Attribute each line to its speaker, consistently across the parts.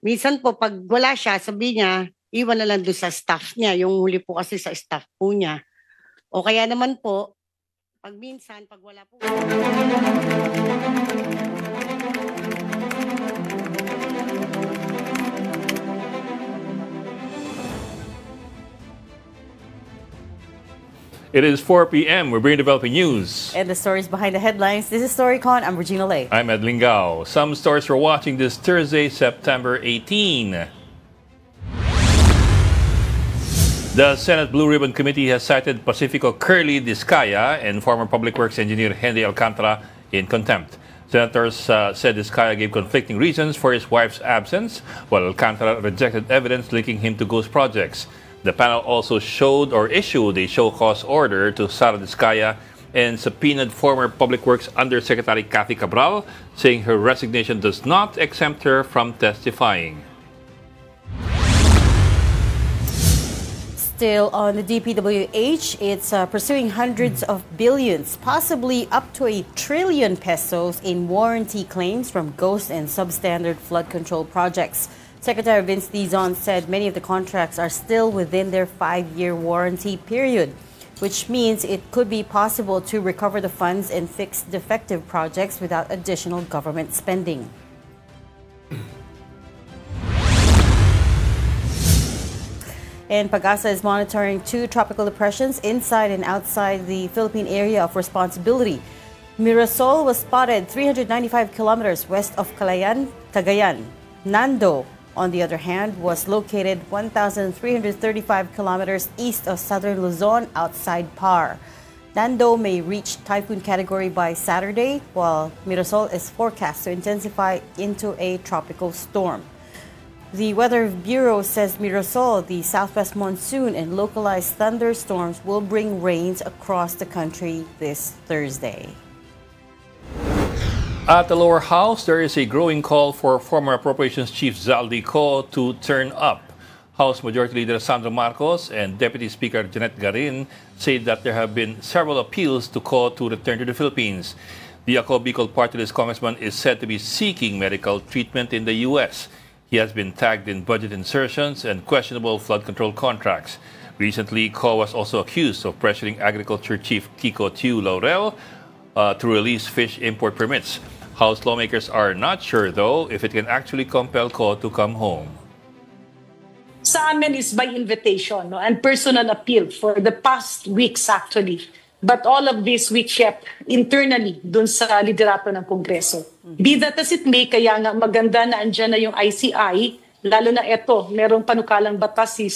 Speaker 1: Minsan po, pag wala siya, sabi niya, iwan na lang doon sa staff niya. Yung huli po kasi sa staff po niya. O kaya naman po, pag minsan, pag wala po.
Speaker 2: It is 4 p.m. We're bringing developing news.
Speaker 3: And the stories behind the headlines. This is StoryCon. I'm Regina Lay.
Speaker 2: I'm Ed Lingao. Some stories we're watching this Thursday, September 18. The Senate Blue Ribbon Committee has cited Pacifico Curly Discaya and former Public Works engineer Henry Alcantara in contempt. Senators said Discaya gave conflicting reasons for his wife's absence, while Alcantara rejected evidence linking him to ghost projects. The panel also issued a show-cause order to Sara Discaya and subpoenaed former Public Works Undersecretary Kathy Cabral, saying her resignation does not exempt her from testifying.
Speaker 3: Still on the DPWH, it's pursuing hundreds of billions, possibly up to ₱1 trillion in warranty claims from ghost and substandard flood control projects. Secretary Vince Dizon said many of the contracts are still within their 5-year warranty period, which means it could be possible to recover the funds and fix defective projects without additional government spending. And Pag-asa is monitoring 2 tropical depressions inside and outside the Philippine area of responsibility. Mirasol was spotted 395 kilometers west of Cagayan. Nando, on the other hand, was located 1,335 kilometers east of southern Luzon outside Par. Nando may reach typhoon category by Saturday, while Mirasol is forecast to intensify into a tropical storm. The Weather Bureau says Mirasol, the southwest monsoon, and localized thunderstorms will bring rains across the country this Thursday.
Speaker 2: At the lower house, there is a growing call for former Appropriations Chief Zaldi Co to turn up. House Majority Leader Sandro Marcos and Deputy Speaker Janet Garin said that there have been several appeals to Co to return to the Philippines. The Ako Bicol Party List congressman is said to be seeking medical treatment in the U.S. He has been tagged in budget insertions and questionable flood control contracts. Recently, Co was also accused of pressuring Agriculture Chief Kiko Tiu Laurel to release fish import permits. House lawmakers are not sure, though, if it can actually compel Co to come home.
Speaker 4: Sa amin is by invitation, and personal appeal for the past weeks actually. But all of this we kept internally dun sa liderato ng Kongreso. Be that as it may, kaya nga maganda na andyan na yung ICI, lalo na ito, merong panukalang batas si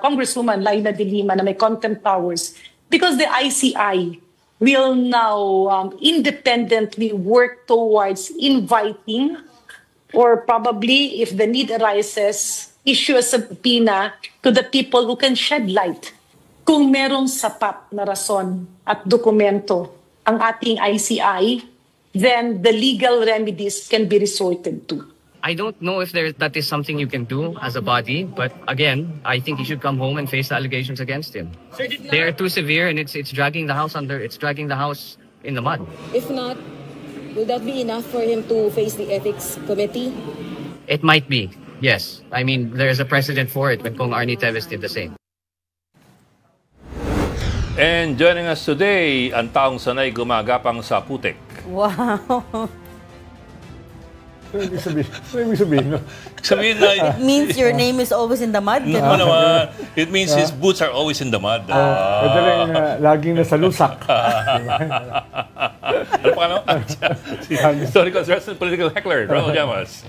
Speaker 4: Congresswoman Laila de Lima na may contempt powers. Because the ICI will now independently work towards inviting, or probably, if the need arises, issue a subpoena to the people who can shed light. Kung merong sapat na rason at dokumento ang ating ICI, then the legal remedies can be resorted to.
Speaker 5: I don't know if that is something you can do as a body, but again, I think he should come home and face the allegations against him. They are too severe, and it's dragging the house in the mud.
Speaker 6: If not, will that be enough for him to face the ethics committee?
Speaker 5: It might be, yes. I mean, there is a precedent for it when Kong Arnie Teves did the same.
Speaker 2: And joining us today, ang taong sanay gumagapang sa putik.
Speaker 3: Wow.
Speaker 7: Ano ibig sabihin?
Speaker 3: It means your name is always in the mud.
Speaker 2: No, naman. It means his boots are always in the mud.
Speaker 7: Madaling laging nasa lusak.
Speaker 2: Ano pa ano? Historical and political heckler, Ronald Llamas.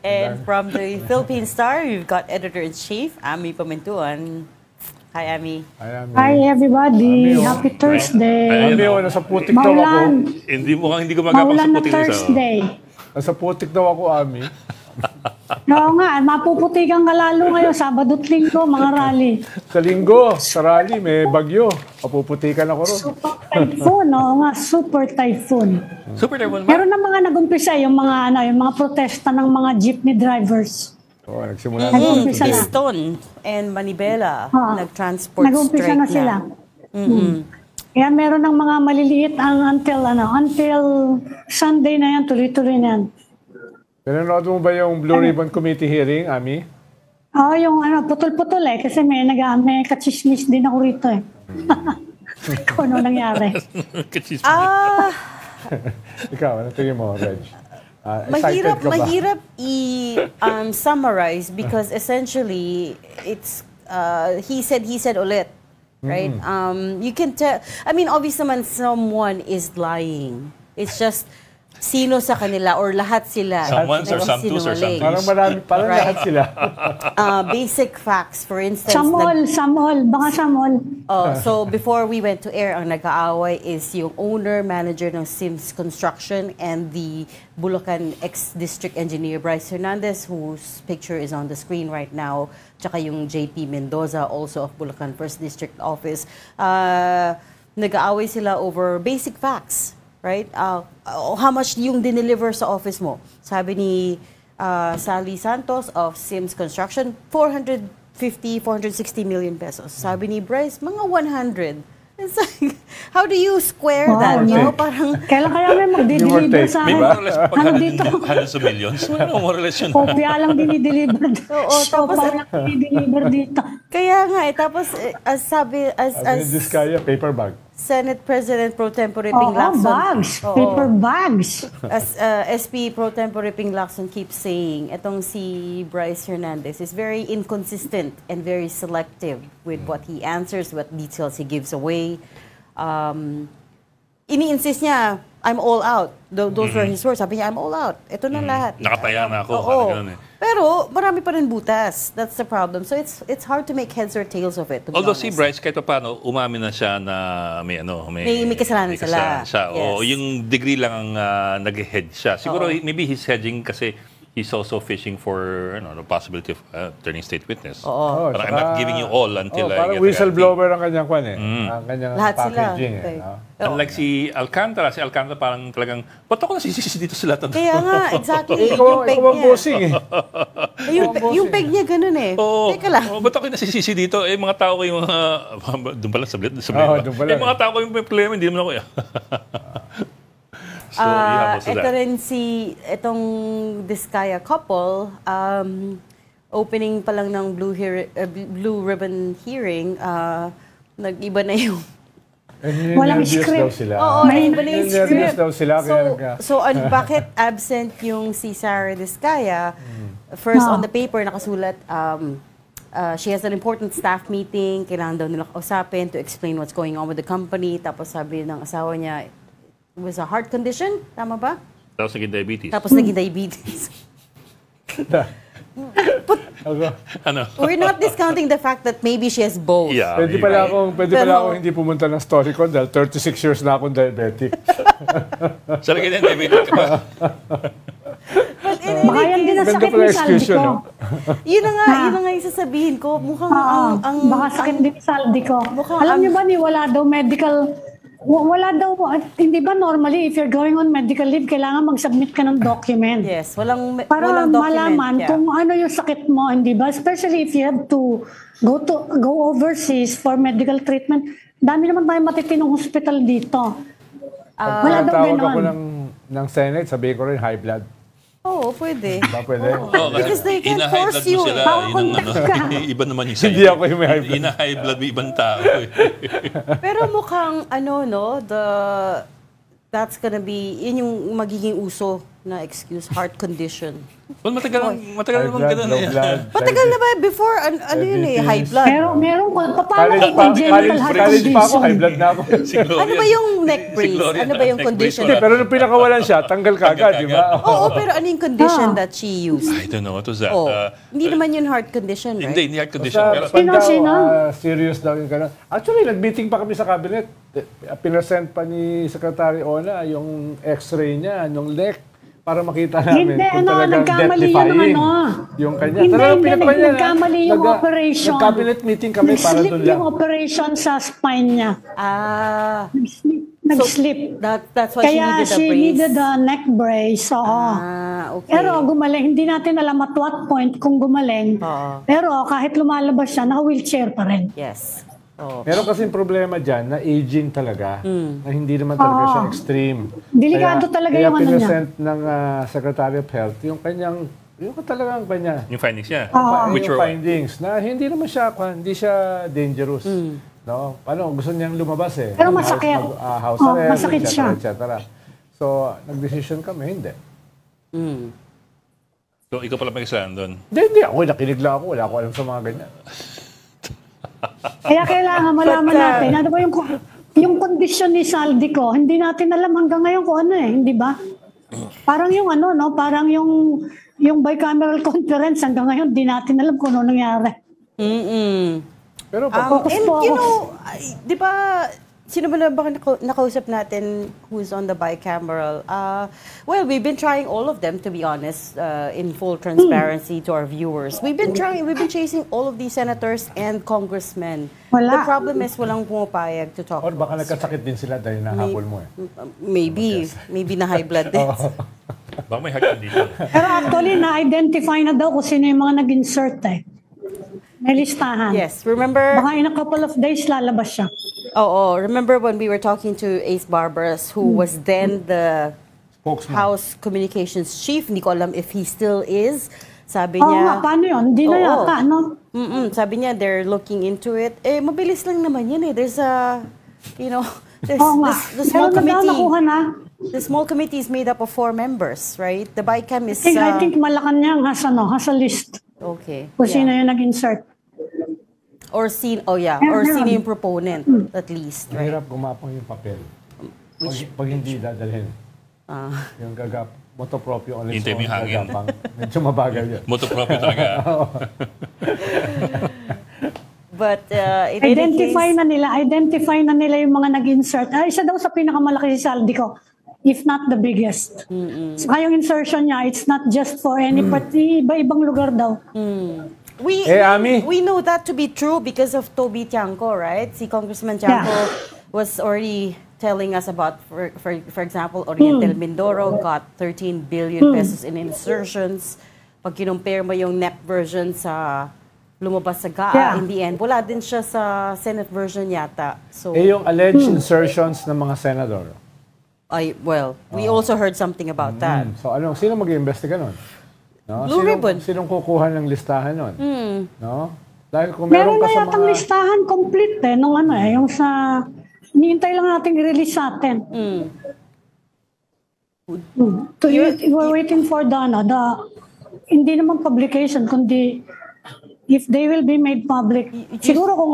Speaker 3: And from the Philippine Star, we've got Editor-in-Chief, Ami Pamintuan. Hi, Ami.
Speaker 8: Hi, everybody. Happy Thursday.
Speaker 7: Ami, nasa putik daw ako.
Speaker 2: Hindi gumagapang sa
Speaker 8: Maulan na
Speaker 2: putik.
Speaker 8: Thursday.
Speaker 7: Nasa putik daw ako, Ami.
Speaker 8: Oo nga, mapuputikan ka lalo ngayon, Sabado't Linggo, mga rally.
Speaker 7: Sa Linggo, sa rally, may bagyo. Mapuputikan ako ron.
Speaker 8: Super typhoon, oo nga, super typhoon.
Speaker 2: Super typhoon ba?
Speaker 8: Meron na mga nag-umpisa yung mga protesta ng mga jeepney drivers.
Speaker 7: Oo, nagsimula na.
Speaker 8: Nag-umpisa na.
Speaker 3: Piston and Manibela, nag-transport
Speaker 8: Nag-umpisa
Speaker 3: strike
Speaker 8: na sila. Kaya meron ng mga maliliit until Sunday na yan, tuloy-tuloy na yan.
Speaker 7: Pinanood mo ba yung Blue Ribbon Committee hearing, Ami?
Speaker 8: Yung putol-putol kasi may kachismis din ako rito eh. Kung ano nangyari.
Speaker 7: Ikaw, ano tingin mo, Reg? Excited ka ba?
Speaker 3: Mahirap i-summarize because essentially it's he said ulit, right? You can tell. I mean, obviously, naman someone is lying. It's just sino sa kanila or lahat sila.
Speaker 2: Someone's or some twos or some
Speaker 7: Parang marami, parang
Speaker 3: Right.
Speaker 7: lahat sila.
Speaker 3: Basic facts, for instance.
Speaker 8: Some all, baka some all.
Speaker 3: So before we went to air, ang nag-aaway is yung owner-manager ng Sims Construction and the Bulacan ex-district engineer Bryce Hernandez, whose picture is on the screen right now, tsaka yung JP Mendoza, also of Bulacan First District Office. Nag-aaway sila over basic facts, right? How much yung dineliver sa office mo? Sabi ni Sally Santos of Sims Construction, 460 million pesos. Sabi ni Bryce, mga 100. It's like, how do you square that? No? Parang,
Speaker 8: Kailan kaya may magdi-deliver sa
Speaker 2: May
Speaker 8: akin?
Speaker 2: more or less pag
Speaker 8: dito?
Speaker 2: hundreds of millions. More or less yun.
Speaker 8: Kopya lang dinideliver.
Speaker 3: tapos,
Speaker 8: Kopya lang dinideliver dito.
Speaker 3: kaya nga tapos as
Speaker 7: Sabi ni Diskaya, paper bag.
Speaker 3: Senate President Pro Tempore Ping Lacson.
Speaker 8: Bags. Paper bags.
Speaker 3: As SP Pro Tempore Ping Lacson keeps saying, etong si Bryce Hernandez is very inconsistent and very selective with what he answers, what details he gives away. Ini-insist niya, I'm all out. Those were his words. Sabi niya, I'm all out. Ito na lahat.
Speaker 2: Nakataya na ako.
Speaker 3: Oo.
Speaker 2: Parang ganun eh.
Speaker 3: Pero marami pa rin butas. That's the problem. So it's hard to make heads or tails of it. To be
Speaker 2: Although si
Speaker 3: honest.
Speaker 2: Bryce, kahit pa paano, umamin na siya na may
Speaker 3: kasalanan sila.
Speaker 2: O
Speaker 3: Yes.
Speaker 2: yung degree lang ang nag-hedge siya. Siguro maybe he's hedging kasi he's also fishing for the possibility of turning state witness. Parang I'm not giving you all until I
Speaker 7: parang
Speaker 2: get
Speaker 7: whistleblower ang kanyang kwan eh. Ang kanyang
Speaker 3: Lahat sila.
Speaker 7: packaging
Speaker 3: Okay.
Speaker 2: Unlike si Alcantara parang talagang, ba't ako nasisisi dito sa lahat?
Speaker 3: Kaya nga, exactly.
Speaker 7: Ikaw
Speaker 3: yung peg
Speaker 7: ang
Speaker 3: niya.
Speaker 7: bossing eh.
Speaker 3: Yung peg niya ganun eh.
Speaker 2: Oo.
Speaker 3: Teka lang.
Speaker 2: Ba't ako nasisisi dito? Mga tao ko yung mga... Doon pala, sa blade.
Speaker 7: doon pala.
Speaker 2: Mga tao ko yung may problema, hindi naman ako. So, yeah, most of
Speaker 3: Ito
Speaker 2: that.
Speaker 3: rin itong Diskaya couple, opening pa lang ng Blue Ribbon hearing, nag-iba na yung...
Speaker 8: Walang
Speaker 7: Nervous
Speaker 8: script.
Speaker 7: daw sila.
Speaker 3: Oo, iba na yung
Speaker 7: Nervous
Speaker 3: script.
Speaker 7: daw sila.
Speaker 3: So bakit absent yung si Sarah Diskaya? First, on the paper, nakasulat, she has an important staff meeting, kailangan daw nila kausapin to explain what's going on with the company. Tapos sabi ng asawa niya, it was a heart condition, tama ba?
Speaker 2: Tapos naging diabetes.
Speaker 3: Tapos naging diabetes.
Speaker 2: Ano?
Speaker 3: We're not discounting the fact that maybe she has both.
Speaker 2: Yeah.
Speaker 7: Pwede pala akong hindi pumunta ng story ko dahil 36 years na akong diabetic.
Speaker 2: Sa lagay ng diabetes ka ba?
Speaker 3: But in
Speaker 8: Baka yan din ang
Speaker 7: Ganda
Speaker 8: sakit
Speaker 7: pala
Speaker 8: ni
Speaker 7: excuse
Speaker 8: Saldi
Speaker 7: yun,
Speaker 8: ko.
Speaker 7: no?
Speaker 3: yun na nga yung sasabihin ko. Mukhang
Speaker 8: Baka sakit din ni Saldi ko.
Speaker 3: Mukhang
Speaker 8: Alam niyo ba wala daw medical... Wala daw, hindi ba normally if you're going on medical leave, kailangan mag-submit ka ng document.
Speaker 3: Yes, walang
Speaker 8: Para
Speaker 3: document.
Speaker 8: malaman
Speaker 3: Yeah.
Speaker 8: kung ano yung sakit mo, hindi ba? Especially if you have to go overseas for medical treatment. Dami naman tayo matitinong hospital dito. Wala daw
Speaker 7: Tawag ako
Speaker 8: ganon.
Speaker 7: ng Senate, sabihin ko rin high blood.
Speaker 3: Oo, pwede.
Speaker 7: Ba pwede?
Speaker 3: Because they can
Speaker 2: Ina-high
Speaker 3: force
Speaker 2: blood
Speaker 3: you.
Speaker 2: mo sila.
Speaker 8: Baka
Speaker 2: Yun ang
Speaker 8: contact ka.
Speaker 2: iba naman yung sa'yo.
Speaker 7: Hindi ako yung may high blood.
Speaker 2: Ina-high blood may ibang tao.
Speaker 3: Pero mukhang, that's gonna be, yun yung magiging uso na excuse, heart condition.
Speaker 2: Well, matagal
Speaker 7: High
Speaker 2: naman
Speaker 7: blood,
Speaker 2: ganun
Speaker 7: low
Speaker 2: eh.
Speaker 7: blood.
Speaker 3: Matagal na ba? Before, yun eh, high blood.
Speaker 8: Meron paano
Speaker 7: College
Speaker 8: kung
Speaker 7: pa,
Speaker 8: congenital heart
Speaker 7: college pa ako, high
Speaker 8: condition?
Speaker 7: blood na ako.
Speaker 2: Si Gloria.
Speaker 3: Ano ba yung neck
Speaker 2: Si
Speaker 3: brace?
Speaker 2: Gloria,
Speaker 3: Ano ba yung
Speaker 2: neck
Speaker 3: condition?
Speaker 2: brace
Speaker 7: Hindi, pero nung pinakawalan siya, tanggal ka agad, di ba?
Speaker 3: Oo, pero ano yung condition that she used?
Speaker 2: I don't know. What was that?
Speaker 3: Oh, hindi naman yun heart condition, right?
Speaker 2: Hindi heart condition.
Speaker 7: Sa
Speaker 2: Pero
Speaker 8: Sino?
Speaker 7: serious daw yung gano'n. Actually, nag-meeting pa kami sa cabinet. Pinasend pa ni Secretary Ona yung x-ray niya, yung neck, para makita namin
Speaker 8: Hindi,
Speaker 7: kung talagang
Speaker 8: nagkamali
Speaker 7: death-defying
Speaker 8: yung
Speaker 7: yung kanya.
Speaker 8: Hindi,
Speaker 7: Talagang
Speaker 8: hindi,
Speaker 7: pinakpan niya na.
Speaker 8: nagkamali yung operation.
Speaker 7: Nag-cabinet meeting kami para
Speaker 8: Nag-slip
Speaker 7: doon lang.
Speaker 8: yung operation sa spine niya. Nag-slip.
Speaker 3: That's why
Speaker 8: Kaya
Speaker 3: she
Speaker 8: she
Speaker 3: needed
Speaker 8: needed
Speaker 3: a
Speaker 8: a neck brace. Oo.
Speaker 3: okay.
Speaker 8: Pero gumaling, hindi natin alam at what point kung gumaling.
Speaker 3: Oo.
Speaker 8: Pero kahit lumalabas siya, naka-wheelchair pa rin.
Speaker 3: Yes.
Speaker 7: Meron kasing problema dyan na aging talaga, na hindi naman talaga siya extreme.
Speaker 8: Delikado talaga
Speaker 7: kaya
Speaker 8: yung ano niya.
Speaker 7: pinresent ng Secretary of Health yung talagang kanya.
Speaker 2: Yung findings niya.
Speaker 7: Which were findings na hindi naman siya, hindi siya dangerous. No? Paano? Gusto niyang lumabas eh.
Speaker 8: Pero masakit.
Speaker 7: House arrest,
Speaker 8: masakit
Speaker 7: etc.,
Speaker 8: siya.
Speaker 7: etc. So, nag-decision kami, hindi.
Speaker 2: So, ikaw pala may kasalanan doon.
Speaker 7: Hindi ako. Nakinig lang ako. Wala ako alam sa mga ganyan.
Speaker 8: Kaya kailangan malaman natin, ano ba yung kondisyon ni Saldico, hindi natin alam hanggang ngayon kung ano hindi ba? Parang yung parang yung bicameral conference hanggang ngayon, di natin alam kung ano nangyari.
Speaker 7: Pero
Speaker 3: di ba, sino ba na nakausap natin who's on the bicameral? Well, we've been trying all of them, to be honest, in full transparency to our viewers. We've been chasing all of these senators and congressmen. The problem is walang pumapayag to talk.
Speaker 7: Or baka nagkasakit din sila dahil nahabol mo eh.
Speaker 3: Maybe na high blood din.
Speaker 2: Baka may hagdan dito.
Speaker 8: Pero actually, na-identify na daw kung sino yung mga nag-insert May listahan.
Speaker 3: Yes, remember?
Speaker 8: Baka in a couple of days lalabas siya.
Speaker 3: Remember when we were talking to Ace Barberas, who was then the
Speaker 7: spokesman,
Speaker 3: House Communications Chief? Hindi ko alam if he still is. Sabi niya...
Speaker 8: paano yun? Hindi na yata, no?
Speaker 3: Sabi niya, they're looking into it. Mabilis lang naman yun There's a, there's the small committee. The small committee is made up of 4 members, right? The BICAM is...
Speaker 8: I think Malacanang has a list.
Speaker 3: Okay.
Speaker 8: Kung sino yung nag-insert.
Speaker 3: Or sino yung proponent, at least, right?
Speaker 7: Mahirap gumapang yung papel. Pag hindi dadalhin. Yung motopropyo on its own gagapang. Medyo mabagal yun.
Speaker 2: Motopropyo talaga.
Speaker 3: But
Speaker 8: identify na nila yung mga nag-insert. Isa daw sa pinakamalaki si Saldico, if not the biggest. So yung insertion niya, it's not just for any party, iba-ibang lugar daw.
Speaker 3: We know that to be true because of Toby Tiangco, right? Si Congressman Tiangco was already telling us about, for example, Oriental Mindoro got 13 billion pesos in insertions. Pag kinumpare mo yung NEP version sa lumabas sa GAA, in the end, wala din siya sa Senate version yata. So,
Speaker 7: yung alleged insertions ng mga senador?
Speaker 3: We also heard something about that.
Speaker 7: So, sino mag-iimbestiga nun? No?
Speaker 3: Blue Ribbon.
Speaker 7: Sinong kukuha ng listahan nun? No? Dahil kung
Speaker 8: meron
Speaker 7: ka
Speaker 8: na
Speaker 7: sa
Speaker 8: yatang listahan complete yung sa... Hinihintay lang natin i-release sa atin. We're waiting for hindi naman publication, kundi if they will be made public. Siguro kung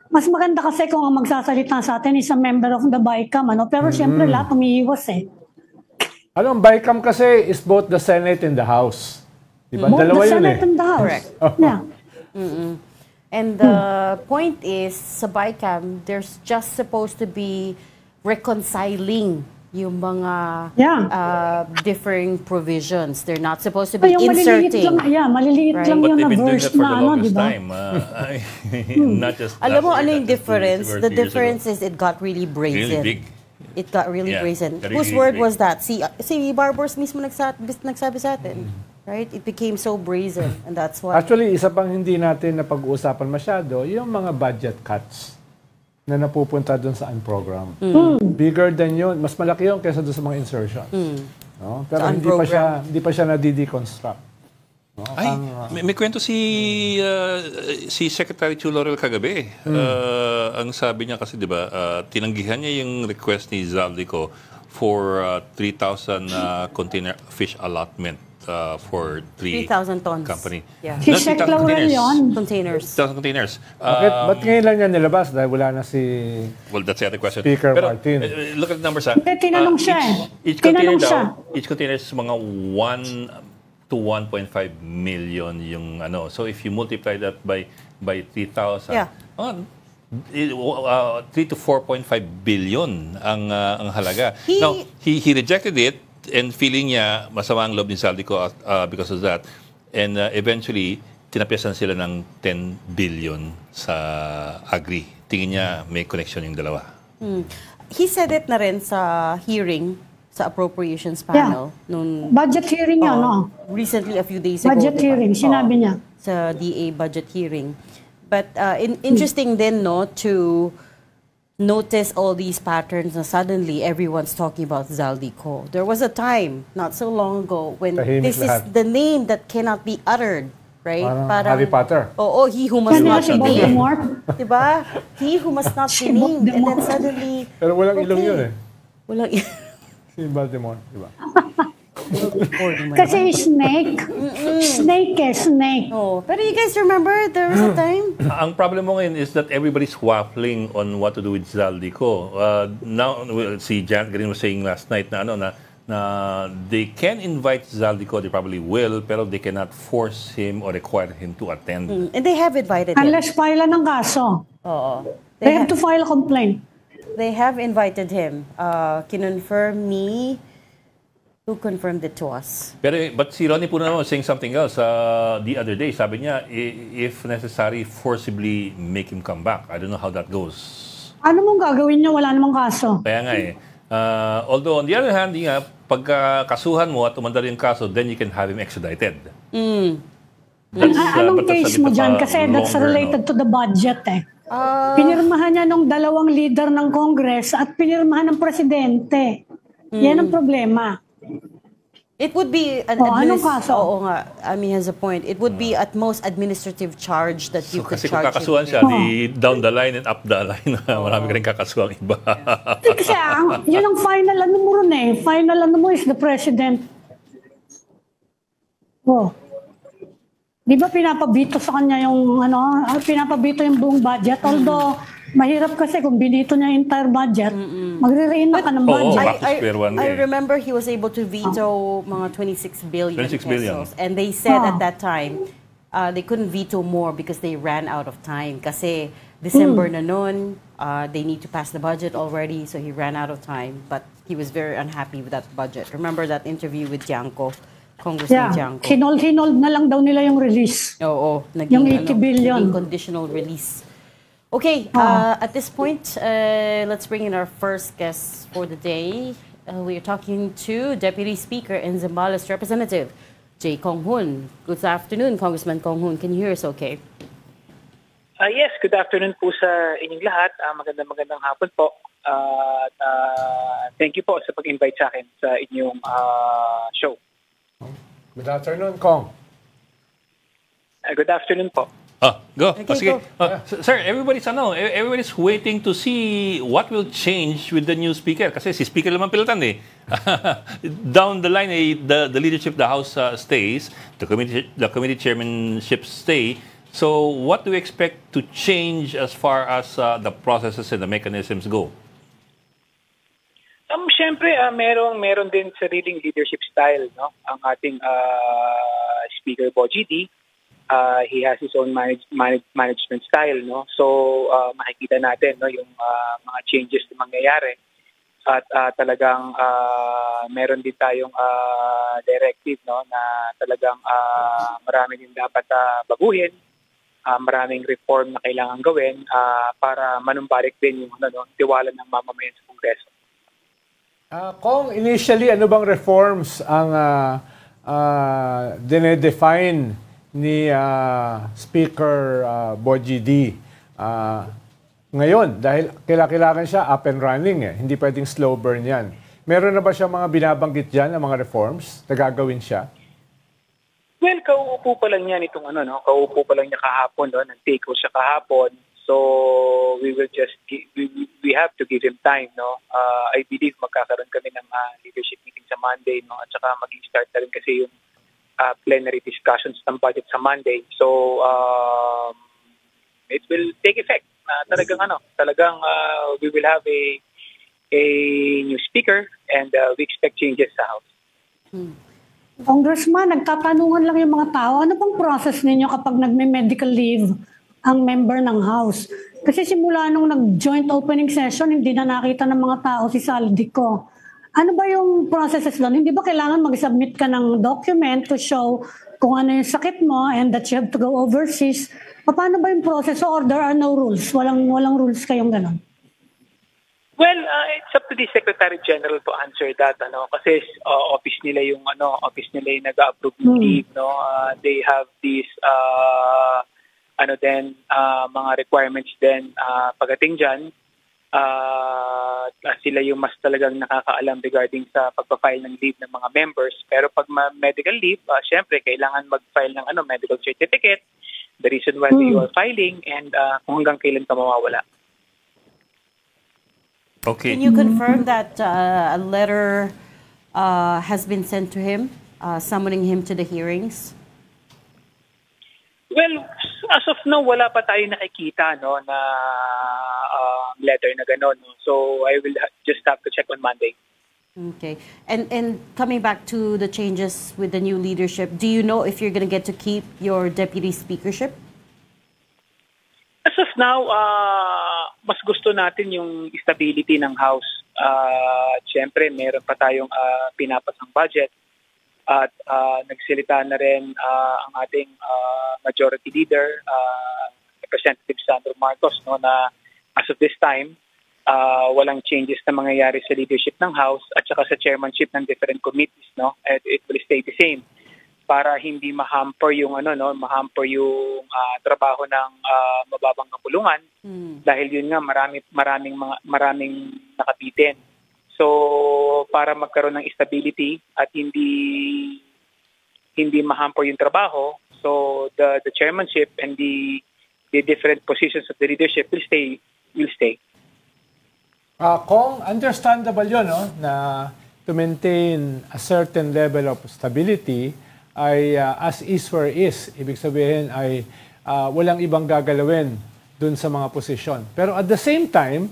Speaker 8: mas maganda kasi kung ang magsasalita sa atin is a member of the BICAM, pero siyempre lahat umiiwas
Speaker 7: ang BICAM kasi is both the Senate and the House. Diba? Dalawa
Speaker 8: the
Speaker 7: yun
Speaker 8: Senate and the House.
Speaker 3: Correct.
Speaker 8: Yeah.
Speaker 3: And the point is, sa BICAM, there's just supposed to be reconciling yung mga differing provisions. They're not supposed to be inserting.
Speaker 8: Maliliit lang
Speaker 2: But
Speaker 8: yung
Speaker 2: they've been doing that
Speaker 8: verse
Speaker 2: for the
Speaker 8: na
Speaker 2: longest
Speaker 8: diba?
Speaker 2: time. Not just
Speaker 3: Alam mo
Speaker 2: last
Speaker 3: ano
Speaker 2: year,
Speaker 3: yung
Speaker 2: not just 2
Speaker 3: difference?
Speaker 2: years ago,
Speaker 3: The
Speaker 2: 2 years
Speaker 3: difference
Speaker 2: ago.
Speaker 3: is it got really brazen.
Speaker 2: Really big.
Speaker 3: It got really brazen. Whose
Speaker 2: really
Speaker 3: word
Speaker 2: big.
Speaker 3: was that? Si Barbers mismo nagsabi sa atin. Right? It became so brazen, and that's why.
Speaker 7: Actually, isa pang hindi natin napag-uusapan masyado, yung mga budget cuts na napupunta doon sa program. Bigger than yun. Mas malaki yun kaysa doon sa mga insertion. No? Pero hindi pa siya na-deconstruct. No?
Speaker 2: May kwento si Secretary Chu Laurel kagabi. Ang sabi niya kasi, di ba, tinanggihan niya yung request ni Zaldico for 3,000 container fish allotment for
Speaker 3: 3,000 tons.
Speaker 2: Company.
Speaker 3: Yeah.
Speaker 8: Si Sec Laurel yun.
Speaker 3: Containers.
Speaker 2: 3,000 containers.
Speaker 7: Ba't ngayon lang yan nilabas? Dahil wala na si
Speaker 2: Well, that's the other question.
Speaker 7: Speaker
Speaker 2: Pero,
Speaker 7: Martin.
Speaker 2: Look at the numbers.
Speaker 8: Tinanong siya
Speaker 2: Each container daw, each container is mga 1 to 1.5 million yung So if you multiply that by 3,000, 3 to 4.5 billion ang halaga. Now, he rejected it and feeling niya masama ang loob ni Zaldico because of that. And eventually, tinapiasan sila ng 10 billion sa Agri. Tingin niya may connection yung dalawa.
Speaker 3: He said it na rin sa hearing sa appropriations panel. Nung,
Speaker 8: budget hearing yun,
Speaker 3: recently, a few days ago.
Speaker 8: Budget hearing, sinabi niya.
Speaker 3: Sa DA budget hearing. But interesting then, no, to notice all these patterns and suddenly everyone's talking about Zaldico. There was a time, not so long ago, when
Speaker 7: Tahimik
Speaker 3: this
Speaker 7: lahat.
Speaker 3: is the name that cannot be uttered, right?
Speaker 7: Parang Harry Potter.
Speaker 3: Oo, he who must
Speaker 8: Kanina
Speaker 3: not
Speaker 8: si
Speaker 3: be named.
Speaker 8: Voldemort.
Speaker 3: Diba? He who must not be named. And then suddenly,
Speaker 7: Pero walang ilong
Speaker 3: okay.
Speaker 7: yun eh.
Speaker 3: Walang
Speaker 7: Si Baltimore, di ba?
Speaker 8: Kasi snake. Snake.
Speaker 3: Oh, pero you guys remember there was a time?
Speaker 2: Ang problem mo ngayon is that everybody's waffling on what to do with Zaldico. Now, si Janet Garin was saying last night na they can invite Zaldico, they probably will, pero they cannot force him or require him to attend.
Speaker 3: And they have invited him.
Speaker 8: Unless file ng kaso.
Speaker 3: Oo.
Speaker 8: They have to file a complaint.
Speaker 3: They have invited him. Kinonfirm ni... Who confirmed it to us?
Speaker 2: But si Ronnie Puna was saying something else the other day. Sabi niya, if necessary, forcibly make him come back. I don't know how that goes.
Speaker 8: Ano mong gagawin niya? Wala namang kaso.
Speaker 2: Kaya nga eh. Although on the other hand, pagka kasuhan mo at umandar yung kaso, then you can have him extradited.
Speaker 8: Anong case mo dyan? Kasi that's related to the budget eh. Pinirmahan niya nung 2 leader ng Congress at pinirmahan ng presidente. Yan ang problema.
Speaker 3: It would be an
Speaker 8: anong kaso?
Speaker 3: Oo nga, Ami has a point. It would be at most administrative charge that you could
Speaker 2: Kasi kung
Speaker 3: charge
Speaker 2: kakasuhan
Speaker 3: him.
Speaker 2: siya, di down the line and up the line, marami ka rin kakasuhan iba.
Speaker 8: Kasi yun ang final ano mo rin eh. Final ano mo is the president. Oh. Di ba pinapabito sa kanya yung pinapabito yung buong budget? Although mahirap kasi kung binito niya yung entire budget, magre-rein na ka ng budget.
Speaker 3: I remember he was able to veto mga 26 billion
Speaker 2: 26 billion.
Speaker 3: pesos. And they said at that time, they couldn't veto more because they ran out of time. Kasi December na nun, they need to pass the budget already, so he ran out of time. But he was very unhappy with that budget. Remember that interview with Tiangco? Congressman Tiangco.
Speaker 8: Hinold na lang daw nila yung release.
Speaker 3: Oo.
Speaker 8: Yung 80 billion.
Speaker 3: Naging conditional release. Okay, at this point, let's bring in our first guest for the day. We are talking to Deputy Speaker and Zambales Representative, Jay Kong Hoon. Good afternoon, Congressman Kong Hoon. Can you hear us okay?
Speaker 9: Yes, good afternoon po sa inyong lahat. Magandang hapon po. Thank you po sa pag-invite sa akin sa inyong show.
Speaker 7: Good afternoon, Kong.
Speaker 9: Good afternoon po.
Speaker 2: Go.
Speaker 3: Okay,
Speaker 2: Sige.
Speaker 3: go.
Speaker 2: Sir, everybody's waiting to see what will change with the new speaker. Kasi si speaker naman pilatan eh. Down the line, the leadership of the House stays, the committee chairmanship stay. So what do we expect to change as far as the processes and the mechanisms go?
Speaker 9: Siyempre, meron din sariling leadership style, no? Ang ating Speaker Bogie D. He has his own management style, no? So makikita natin, no, yung mga changes na mangyayari. At talagang meron din tayong directive, no, na talagang marami din dapat baguhin. Maraming reform na kailangan gawin para manumbalik din yung tiwala ng mamamayan sa Kongreso.
Speaker 7: Kong, initially, ano bang reforms ang dinedefine ni Speaker Bogie D? Ngayon, dahil kailangan siya up and running, hindi pwedeng slow burn yan. Meron na ba siya mga binabanggit dyan, ng mga reforms na gagawin siya?
Speaker 9: Well, kauupo pa lang niya nitong kauupo pa lang niya kahapon, no, nag-take out siya kahapon. So we will just we have to give him time, no. I believe magkakaroon kami ng leadership meeting sa Monday, no, at saka mag-start na rin kasi yung plenary discussions ng budget sa Monday. So it will take effect. Talagang we will have a new speaker and we expect changes sa House.
Speaker 8: Congressman, nagtatanungan lang yung mga tao, ano bang process ninyo kapag nagme-medical leave ang member ng House? Kasi simula nung nag-joint opening session, hindi na nakita ng mga tao si Zaldico. Ano ba yung processes doon? Hindi ba kailangan mag-submit ka ng document to show kung ano yung sakit mo and that you have to go overseas? Paano ba yung process? Or there are no rules? Walang rules kayong ganon?
Speaker 9: Well, it's up to the Secretary General to answer that, kasi office nila yung nag-approve ng leave, no. They have these mga requirements din pagdating dyan. Sila yung mas talagang nakakaalam regarding sa pagpa-file ng leave ng mga members. Pero pag medical leave, syempre kailangan mag-file ng medical certificate, the reason why you are filing, and kung hanggang kailan ka mawawala.
Speaker 2: Okay.
Speaker 3: Can you confirm that a letter has been sent to him, summoning him to the hearings?
Speaker 9: Well, as of now, wala pa tayo nakikita na letter na gano'n. No? So I will just have to check on Monday.
Speaker 3: Okay. And coming back to the changes with the new leadership, do you know if you're going to get to keep your deputy speakership?
Speaker 9: As of now, mas gusto natin yung stability ng House. Siyempre, meron pa tayong pinapasang budget. At nagsilita na rin ang ating majority leader, Representative Sandro Marcos, na as of this time, walang changes na mangyayari sa leadership ng House at saka sa chairmanship ng different committees. It will stay the same para hindi ma-hamper yung trabaho ng mababang kapulungan dahil yun nga maraming nakabitin. So para magkaroon ng stability at hindi ma-hamper yung trabaho, so the chairmanship and the different positions of the leadership will stay.
Speaker 7: Kung understandable yun, na to maintain a certain level of stability ay as is where is. Ibig sabihin ay walang ibang gagalawin dun sa mga posisyon. Pero at the same time,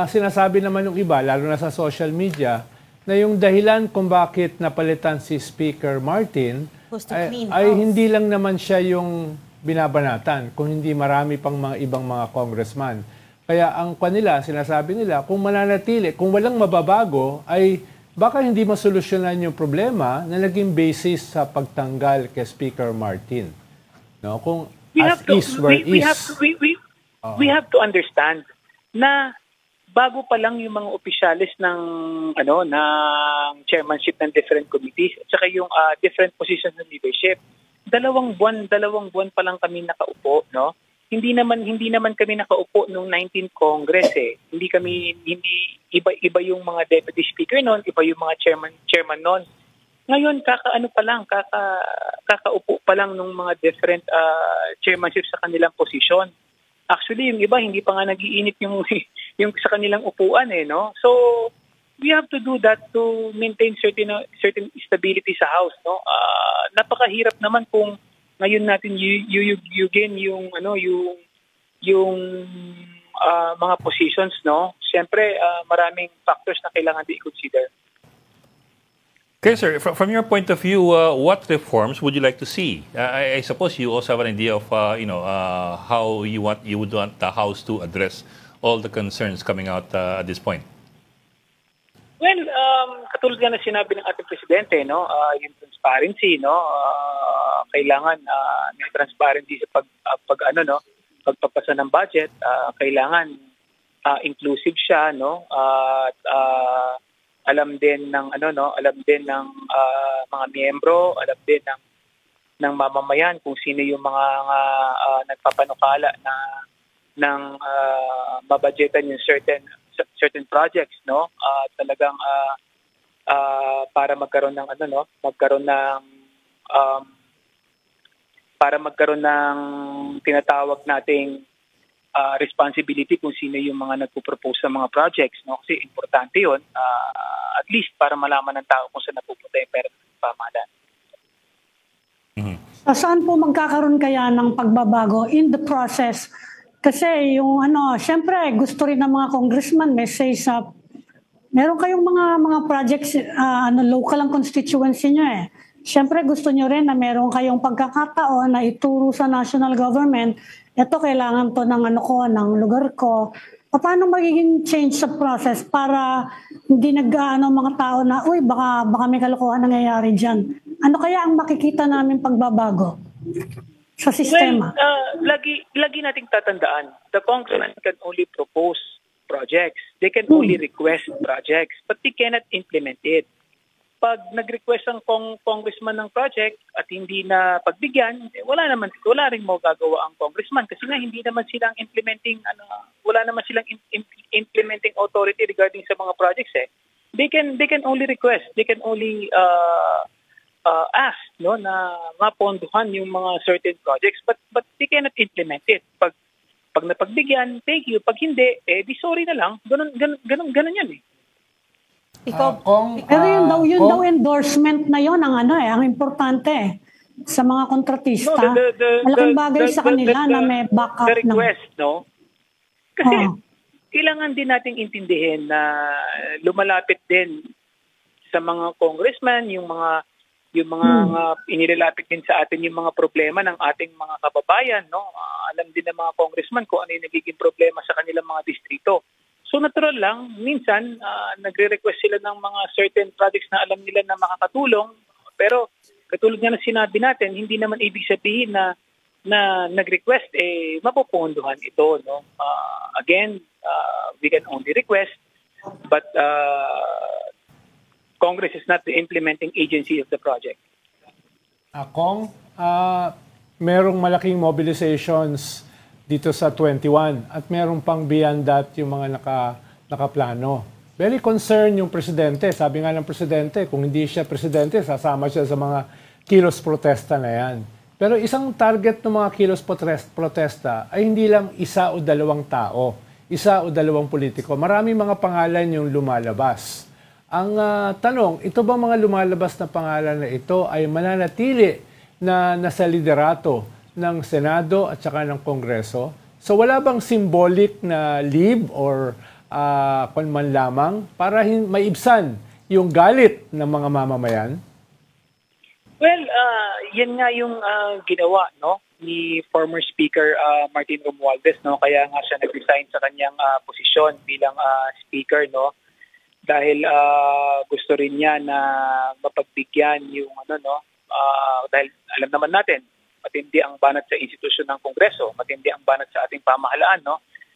Speaker 7: sinasabi naman yung iba, lalo na sa social media, na yung dahilan kung bakit napalitan si Speaker Martin ay hindi lang naman siya yung binabanatan, kung hindi marami pang mga ibang mga congressman. Kaya ang kanila, sinasabi nila, kung mananatili, kung walang mababago, ay baka hindi masolusyonan yung problema na naging basis sa pagtanggal kay Speaker Martin. No? Kung we have
Speaker 9: to understand na bago pa lang yung mga opisyalis ng chairmanship ng different committees at saka yung different positions ng leadership. Dalawang buwan pa lang kami nakaupo, no? Hindi naman kami nakaupo nung 19th Congress eh. Hindi iba yung mga deputy speaker noon, iba yung mga chairman noon. Ngayon kakaupo pa lang ng mga different chairmanship sa kanilang posisyon. Actually, yung iba hindi pa nga nagiinit yung sa kanilang upuan eh, no? So we have to do that to maintain certain stability sa House, no? Napakahirap naman kung ngayon natin yugin yung mga positions, no? Siyempre, maraming factors na kailangan i-consider.
Speaker 2: Okay, sir. From your point of view, what reforms would you like to see? I suppose you also have an idea of, how you would want the House to address all the concerns coming out at this point.
Speaker 9: Well, katulad nga na sinabi ng ating presidente, no, yung transparency, no, kailangan may transparency sa pagpapasa ng budget, kailangan inclusive siya, no, at alam din ng mga miyembro, alam din ng mamamayan kung sino yung mga nagpapanukala ng mabudgetan yung certain projects, no? Talagang para magkaroon ng tinatawag nating responsibility kung sino yung mga nagpo-propose sa mga projects, no? Kasi importante 'yon, at least para malaman ng tao kung saan napupunta yung pera ng pamahalaan.
Speaker 8: Saan po magkakaroon kaya ng pagbabago in the process? Kasi yung syempre gusto rin ng mga congressman may say sa meron kayong mga projects local ang constituency niyo eh. Syempre gusto niyo rin na meron kayong pagkakataon na ituro sa national government, ito kailangan to ng lugar ko. Paano magiging change sa process para hindi mga tao na baka may kalokohan nangyayari diyan. Ano kaya ang makikita namin pagbabago sa sistema?
Speaker 9: Well, lagi nating tatandaan, the congressman can only propose projects. They can only request projects, but they cannot implement it. pag nag-request ang congressman ng project at hindi na pagbigyan, wala ring magagawa ang congressman kasi nga hindi naman silang wala naman silang implementing authority regarding sa mga projects eh. They can only request, they can only ask na mapondohan yung mga certain projects but they cannot implement it. Pag napagbigyan, thank you. Pag hindi, di sorry na lang. Ganun yan eh.
Speaker 8: Pero yun daw endorsement na yon ang importante sa mga kontratista. Malaking bagay sa kanila na may backup.
Speaker 9: The request, Kasi kailangan din nating intindihin na lumalapit din sa mga congressman, yung mga inilalapit din sa atin yung mga problema ng ating mga kababayan, alam din ng mga congressman kung ano yung nagiging problema sa kanilang mga distrito. So natural lang, minsan nagre-request sila ng mga certain projects na alam nila na makakatulong. Pero katulad nga ng sinabi natin, hindi naman ibig sabihin na nag-request, mapupunduhan ito. Again, we can only request, but Congress is not the implementing agency of the project.
Speaker 7: Kong, merong malaking mobilizations dito sa 21 at meron pang beyond that yung mga nakaplano. Very concerned yung presidente. Sabi nga ng presidente, kung hindi siya presidente, sasama siya sa mga kilos protesta na yan. Pero isang target ng mga kilos protesta ay hindi lang isa o dalawang tao, isa o dalawang politiko. Maraming mga pangalan yung lumalabas. Ang tanong, ito bang mga lumalabas na pangalan na ito ay mananatili na nasa liderato ng Senado at saka ng Kongreso? So wala bang symbolic na leave or man lamang para maibsan yung galit ng mga mamamayan?
Speaker 9: Well, yan nga yung ginawa ni former Speaker Martin Romualdez, kaya nga siya nag-resign sa kanyang posisyon bilang Speaker, dahil gusto rin niya na mapagbigyan yung dahil alam naman natin matindi ang banat sa institusyon ng Kongreso, matindi ang banat sa ating pamahalaan,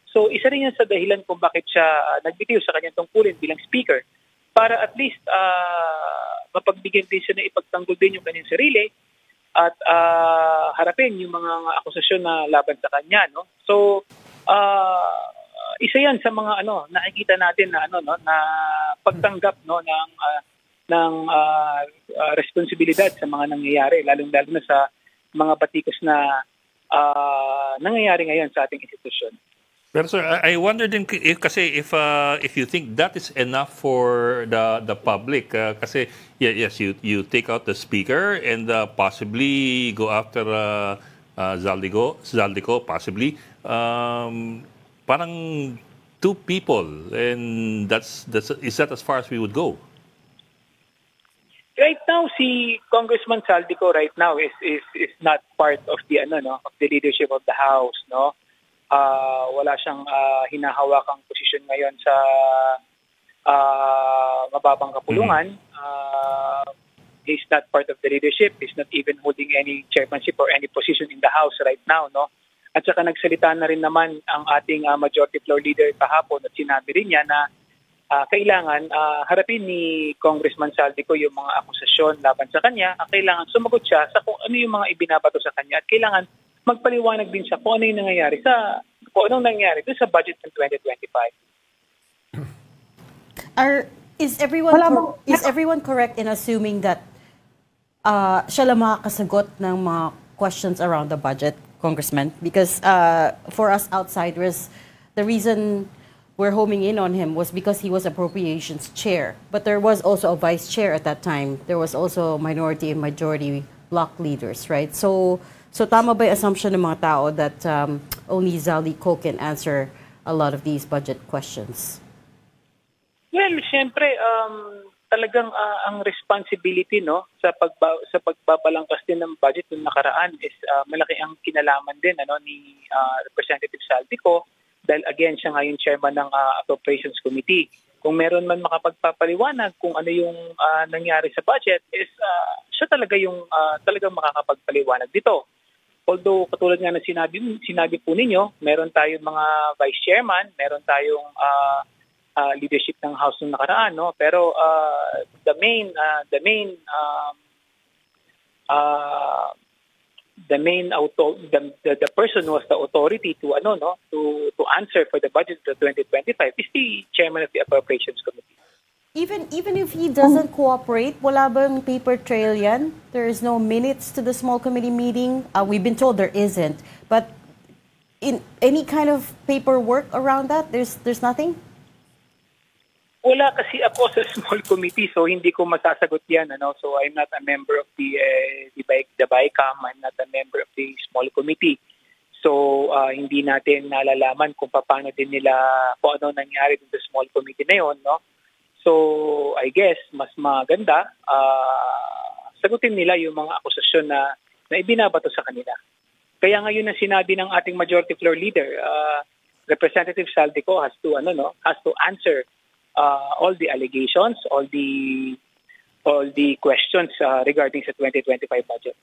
Speaker 9: So isa rin yan sa dahilan kung bakit siya nagbitiw sa kanyang tungkulin bilang speaker para at least mapagbigyan din siya na ipagtanggol din yung kanyang sarili at harapin yung mga akusasyon na laban sa kanya, So isa yan sa mga nakikita natin na na pagtanggap ng responsibilidad sa mga nangyayari lalong-lalo na sa mga batikos na nangyayari ngayon sa ating institusyon.
Speaker 2: Pero sir, I wonder din if you think that is enough for the public kasi yes you take out the speaker and possibly go after Zaldico possibly parang two people and is that as far as we would go?
Speaker 9: Right now, si Congressman Zaldico right now is not part of the of the leadership of the House, wala siyang hinahawakang posisyon ngayon sa mababang kapulungan. He's not part of the leadership. He's not even holding any chairmanship or any position in the House right now, At saka nagsalita na rin naman ang ating majority floor leader kahapon at sinabi rin niya na kailangan harapin ni Congressman Zaldico yung mga akusasyon laban sa kanya. Kailangan sumagot siya sa kung ano yung mga ibinabato sa kanya at kailangan magpaliwanag din siya kung ano yung nangyayari anong nangyayari doon sa budget ng 2025.
Speaker 3: Is everyone correct in assuming that siya lang makakasagot ng mga questions around the budget, Congressman? Because for us outsiders, the reason we're homing in on him was because he was appropriations chair. But there was also a vice chair at that time. There was also minority and majority bloc leaders, right? So tama ba yung assumption ng mga tao that only Zaldico can answer a lot of these budget questions?
Speaker 9: Well, siyempre, talagang ang responsibility sa pagbabalangkas din ng budget ng nakaraan is malaki ang kinalaman din ni Representative Zaldico. Dahil again, siya ngayon chairman ng Appropriations Committee. Kung meron man makapagpapaliwanag kung ano yung nangyari sa budget, is siya talaga yung talagang makakapagpaliwanag dito. Although, katulad nga na sinabi po ninyo, meron tayong mga vice chairman, meron tayong leadership ng House nung nakaraan, no? Pero the person who was the authority to to answer for the budget of 2025 is the chairman of the Appropriations Committee.
Speaker 3: Even if he doesn't cooperate, wala bang paper trail yan? There is no minutes to the small committee meeting? We've been told there isn't. But in any kind of paperwork around that, there's nothing?
Speaker 9: Wala kasi ako sa small committee, so hindi ko masasagot yan. So I'm not a member of the BICAM. I'm not a member of the small committee. So hindi natin nalalaman kung paano din nila, kung ano nangyari dun sa small committee na yun, no? So, I guess, mas maganda, sagutin nila yung mga akusasyon na ibinabato sa kanila. Kaya ngayon ang sinabi ng ating majority floor leader, Representative Saldico has to answer all the allegations, all the questions regarding sa 2025 budget.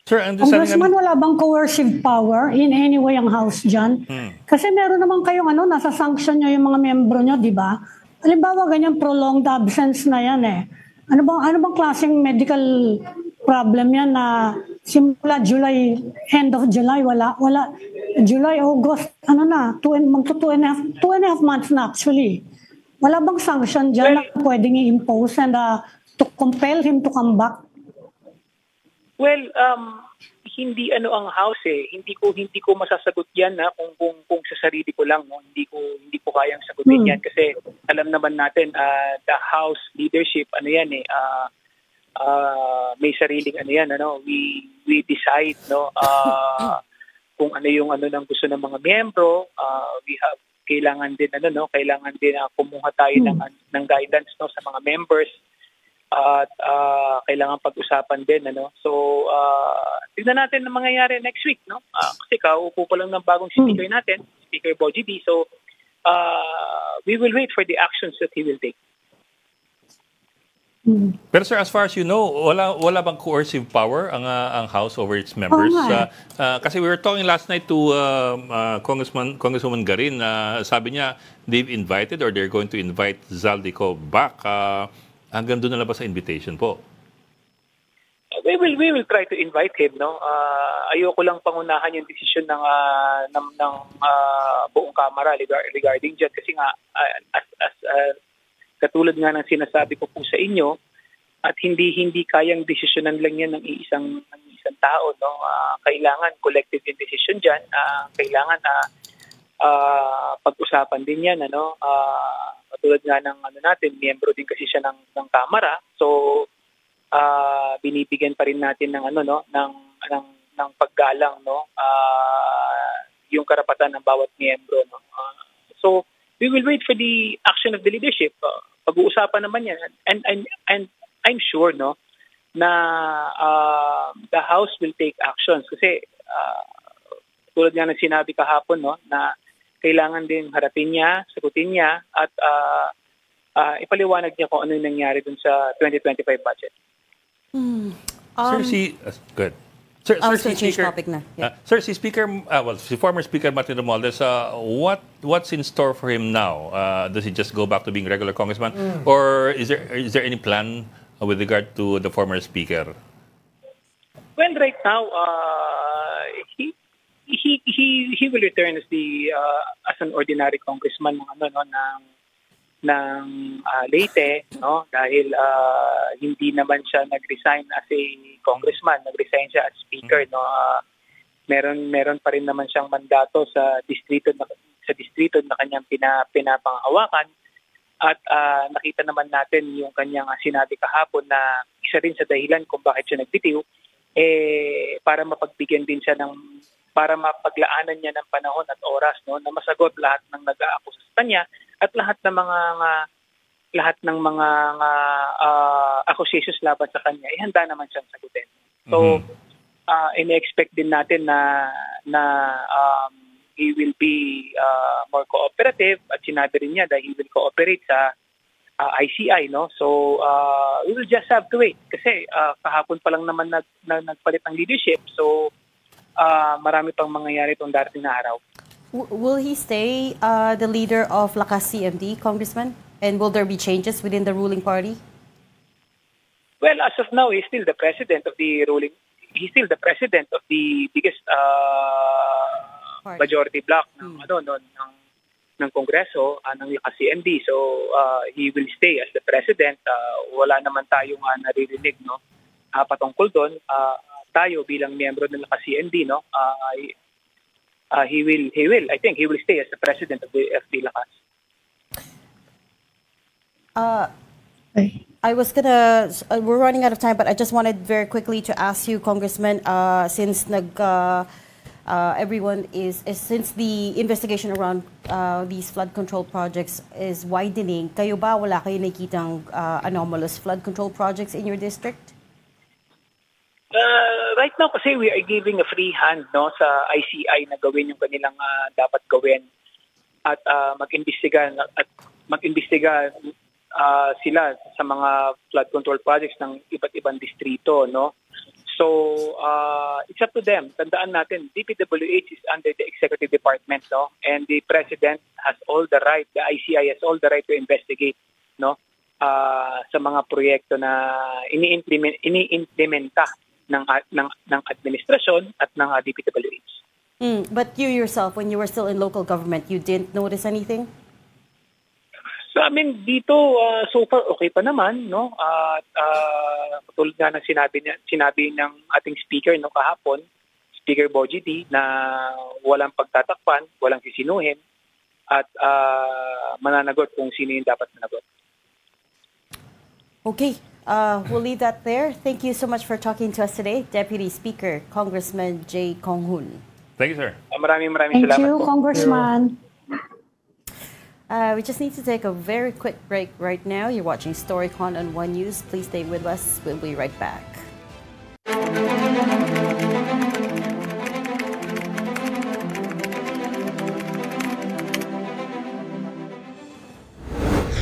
Speaker 2: Sir,
Speaker 8: Congressman, wala bang coercive power in any way ang House dyan? Kasi meron naman kayong nasa sanction nyo yung mga membro nyo, di ba? Halimbawa, ganyan prolonged absence na yan eh. Ano bang klaseng medical problem yan na simula July, end of July, wala. July, August, magto 2.5 months na actually. Wala bang sanction dyan na pwedeng i-impose and to compel him to come back?
Speaker 9: Well, hindi ang House eh. Hindi ko masasagot yan kung sa sarili ko lang, no. Hindi ko kayang sagutin yan kasi alam naman natin the House leadership may sariling we decide, no, kung ano yung ng gusto ng mga miyembro. We have kailangan din kumuha tayo ng guidance, no, sa mga members. At kailangan pag-usapan din, So tignan natin ang mangyayari next week, no? Kasi kaupo pa lang ng bagong speaker natin, Speaker Boji D. So we will wait for the actions that he will take.
Speaker 2: Pero sir, as far as you know, wala bang coercive power ang House over its members? Kasi we were talking last night to Congresswoman Garin. Sabi niya they've invited or they're going to invite Zaldico back. Hanggang doon na lang ba sa invitation po?
Speaker 9: We will try to invite him, no. Ayoko lang pangunahan yung decision ng buong Kamara regarding dyan kasi nga as katulad nga ng sinasabi ko po sa inyo at hindi kayang desisyonan lang yan ng isang tao, no. Kailangan collective yung decision dyan. Kailangan pag-usapan din yan, tulad nga ng natin, miyembro din kasi siya ng Kamara. So binibigyan pa rin natin ng ng paggalang, no, yung karapatan ng bawat miyembro, no. So we will wait for the action of the leadership. Pag-uusapan naman yan and I'm sure, no, na the House will take actions kasi tulad nga ng sinabi kahapon, no, na kailangan din harapin niya, sagutin niya, at ipaliwanag niya kung ano yung nangyari dun sa 2025 budget.
Speaker 2: Good. Sir,
Speaker 3: Speaker, topic na. Yeah.
Speaker 2: Sir, si former Speaker Martin Romualdez, what's in store for him now? Does he just go back to being regular congressman, or is there any plan with regard to the former Speaker?
Speaker 9: Well, right now, he will return as an ordinary congressman ng Leyte, no, dahil hindi naman siya nag-resign as a congressman, nag-resign siya as speaker, no. Meron pa rin naman siyang mandato sa distrito na kanyang pinapanghawakan at nakita naman natin yung kanyang sinabi kahapon na isa rin sa dahilan kung bakit siya nagbitiw para mapagbigyan din siya para mapaglaanan niya ng panahon at oras, no, na masagot lahat ng nag-aakusa sa kanya at lahat ng mga accusations laban sa kanya, handa naman siyang sagutin. So, ina-expect din natin na he will be more cooperative at sinabi rin niya that he will cooperate sa ICI, no? So, we will just have to wait kasi kahapon pa lang naman nagpalit ng leadership. So, marami pang mangyayari itong darating na araw.
Speaker 3: Will he stay the leader of Lakas CMD, Congressman? And will there be changes within the ruling party?
Speaker 9: Well, as of now, he's still the president of the ruling. He's still the president of the biggest majority bloc ng Kongreso, ng CMD. So he will stay as the president. Wala naman tayong naririnig patungkol doon. Tayo bilang miyembro ng CMD, he will. I think he will stay as the president of the FD Lakas.
Speaker 3: We're running out of time, but I just wanted very quickly to ask you, Congressman, since since the investigation around these flood control projects is widening, kayo ba wala kayo nakikitang anomalous flood control projects in your district?
Speaker 9: Right now kasi we are giving a free hand sa ICI na gawin yung kanilang dapat gawin at mag-imbestiga sila sa mga flood control projects ng iba't ibang distrito, So it's up to them. Tandaan natin, DPWH is under the executive department, and the president has all the right, the ICI has all the right to investigate, sa mga proyekto na iniimplementa ng administrasyon at ng DPWH.
Speaker 3: But you yourself, when you were still in local government, you didn't notice anything?
Speaker 9: Sa amin dito, so far okay pa naman, katulad nga ng sinabi ng ating speaker kahapon, Speaker Bogie D, na walang pagtatakpan, walang sisinuhin, at mananagot kung sino yung dapat managot.
Speaker 3: Okay. We'll leave that there. Thank you so much for talking to us today, Deputy Speaker, Congressman Jay Konghun.
Speaker 2: Thank you, sir.
Speaker 9: Maraming
Speaker 8: Thank
Speaker 9: salamat.
Speaker 8: you, Congressman.
Speaker 3: We just need to take a very quick break right now. You're watching StoryCon on One News. Please stay with us. We'll be right back.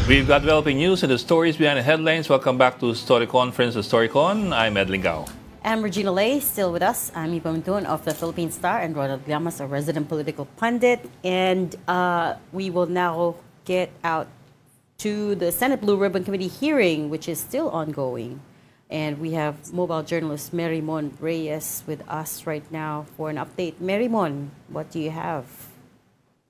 Speaker 2: We've got developing news and the stories behind the headlines. Welcome back to Story Conference of StoryCon. I'm Ed Lingao.
Speaker 3: I'm Regina Lay, still with us. I'm Iba Mtun of the Philippine Star and Ronald Llamas, a resident political pundit. And we will now get out to the Senate Blue Ribbon Committee hearing, which is still ongoing. And we have mobile journalist Mary Mon Reyes with us right now for an update. Mary Mon, what do you have?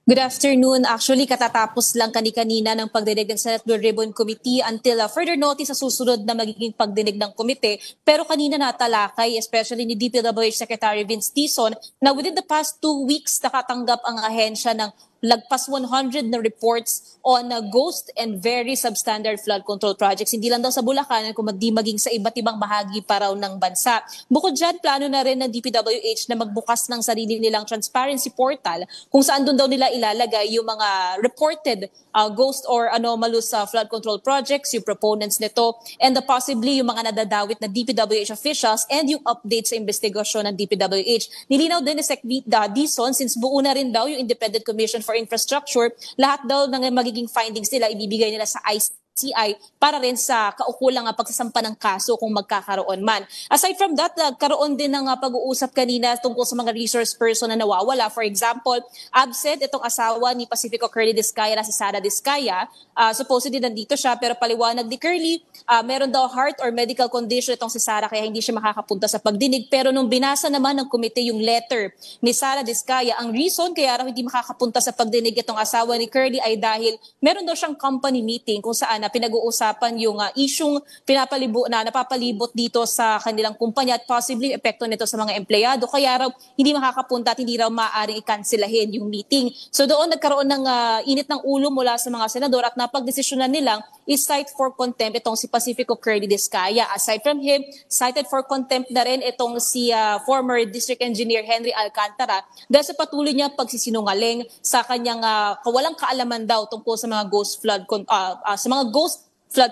Speaker 10: Good afternoon. Actually, katatapos lang kanina ng pagdinig ng Senate Blue Ribbon Committee until further notice sa susunod na magiging pagdinig ng komite. Pero kanina natalakay, especially ni DPWH Secretary Vince Dizon, na within the past 2 weeks nakatanggap ang ahensya ng lagpas 100 na reports on ghost and very substandard flood control projects. Hindi lang daw sa Bulacan, kundi maging sa iba't ibang bahagi pa raw ng bansa. Bukod dyan, plano na rin ng DPWH na magbukas ng sarili nilang transparency portal kung saan doon daw nila ilalagay yung mga reported ghost or anomalous flood control projects, yung proponents nito, and possibly yung mga nadadawit na DPWH officials and yung updates sa investigasyon ng DPWH. Nilinaw din ni Sec. Dizon, since buo na rin daw yung Independent Commission for Infrastructure, lahat daw ng magiging findings nila ibibigay nila sa ICI para rin sa kaukulang pagsasampa ng kaso kung magkakaroon man. Aside from that, nagkaroon din ng pag-uusap kanina tungkol sa mga resource person na nawawala. For example, absent itong asawa ni Pacifico Curly Discaya na si Sara Discaya. Supposedly nandito siya pero paliwanag ni Curly, meron daw heart or medical condition itong si Sara kaya hindi siya makakapunta sa pagdinig. Pero nung binasa naman ng komite yung letter ni Sara Discaya, ang reason kaya raw hindi makakapunta sa pagdinig itong asawa ni Curly ay dahil meron daw siyang company meeting kung saan na pinag-uusapan yung isyung napapalibot dito sa kanilang kumpanya at possibly epekto nito sa mga empleyado. Kaya raw hindi makakapunta at hindi raw maaaring i-cancelahin yung meeting. So doon nagkaroon ng init ng ulo mula sa mga senador at napagdesisyonan nilang is-cite for contempt itong si Pacifico Curly Discaya. Aside from him, cited for contempt na rin itong si former District Engineer Henry Alcantara dahil sa patuloy niya pagsisinungaling sa kanyang kawalang kaalaman daw tungkol sa mga ghost flood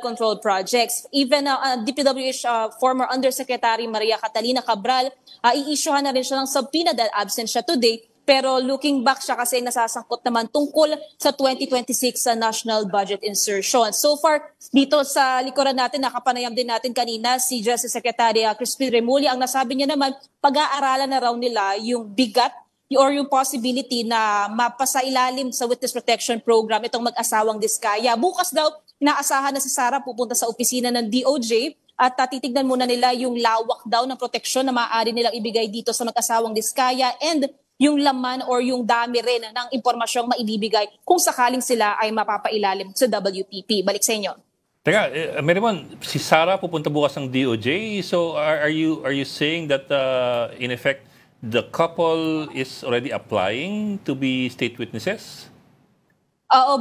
Speaker 10: control projects. Even DPWH former Undersecretary Maria Catalina Cabral, i-issuehan na rin siya ng subpoena dahil absent siya today. Pero looking back siya kasi nasasangkot naman tungkol sa 2026 national budget insertion. So far, dito sa likuran natin, nakapanayam din natin kanina si Justice Secretary Crispin Remulla. Ang nasabi niya naman, pag-aaralan na raw nila yung bigat or yung possibility na mapasailalim sa witness protection program itong mag-asawang Diskaya. Bukas daw, inaasahan na si Sara pupunta sa opisina ng DOJ at titignan muna nila yung lawak daw ng proteksyon na maaari nilang ibigay dito sa mag-asawang Diskaya and yung laman or yung dami rin ng impormasyong maibibigay kung sakaling sila ay mapapailalim sa WPP. Balik sa inyo.
Speaker 2: Teka, Merimon, si Sara pupunta bukas ng DOJ. So are you saying that in effect the couple is already applying to be state witnesses?